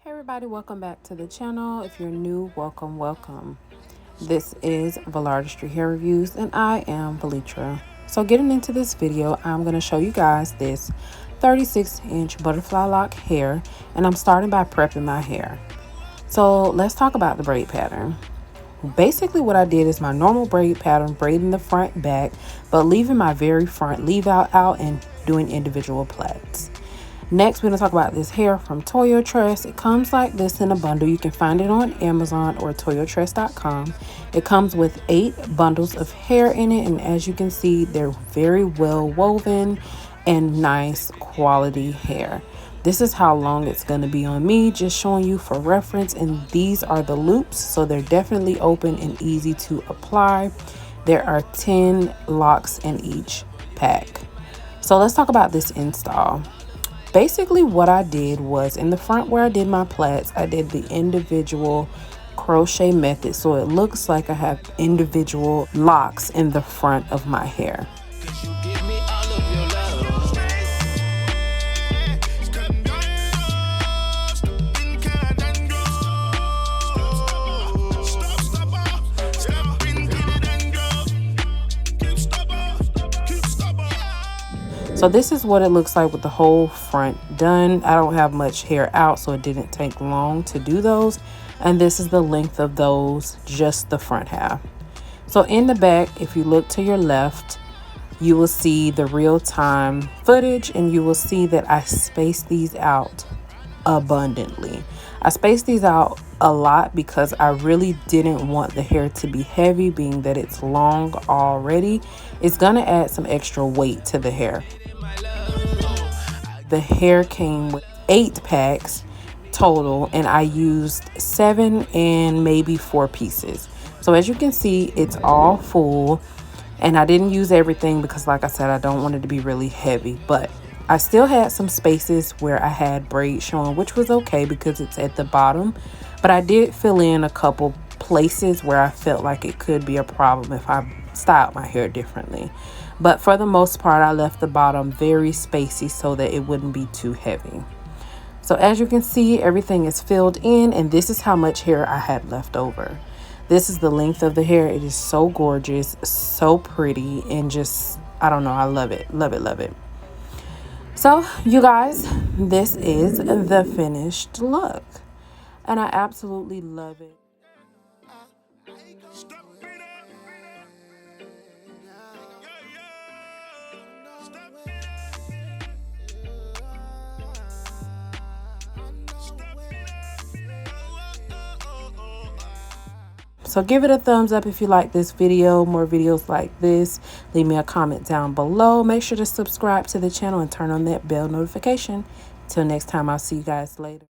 Hey everybody, welcome back to the channel. If you're new, welcome. This is Velartistry hair reviews and I am Velartistry. So getting into this video, I'm going to show you guys this 36-inch butterfly lock hair, and I'm starting by prepping my hair. So let's talk about the braid pattern. Basically what I did is my normal braid pattern, braiding the front back, but leaving my very front leave out and doing individual plaits. Next, we're going to talk about this hair from ToyoTress. It comes like this in a bundle. You can find it on Amazon or ToyoTress.com. It comes with 8 bundles of hair in it, and as you can see, they're very well woven and nice quality hair. This is how long it's going to be on me, just showing you for reference, and these are the loops, so they're definitely open and easy to apply. There are 10 locks in each pack. So let's talk about this install. Basically what I did was, in the front where I did my plaits, I did the individual crochet method, so it looks like I have individual locks in the front of my hair. So this is what it looks like with the whole front done. I don't have much hair out, so it didn't take long to do those. And this is the length of those, just the front half. So in the back, if you look to your left, you will see the real-time footage, and you will see that I spaced these out abundantly. I spaced these out a lot because I really didn't want the hair to be heavy, being that it's long already. It's going to add some extra weight to the hair. The hair came with 8 packs total, and I used 7 and maybe 4 pieces. So as you can see, it's all full, and I didn't use everything because, like I said, I don't want it to be really heavy, but I still had some spaces where I had braids showing, which was okay because it's at the bottom, but I did fill in a couple places where I felt like it could be a problem if I styled my hair differently. But for the most part, I left the bottom very spacey so that it wouldn't be too heavy. So as you can see, everything is filled in, and this is how much hair I had left over. This is the length of the hair. It is so gorgeous, so pretty, and just, I don't know, I love it. So you guys, this is the finished look, and I absolutely love it. So give it a thumbs up if you like this video. More videos like this, leave me a comment down below. Make sure to subscribe to the channel and turn on that bell notification. Till next time, I'll see you guys later.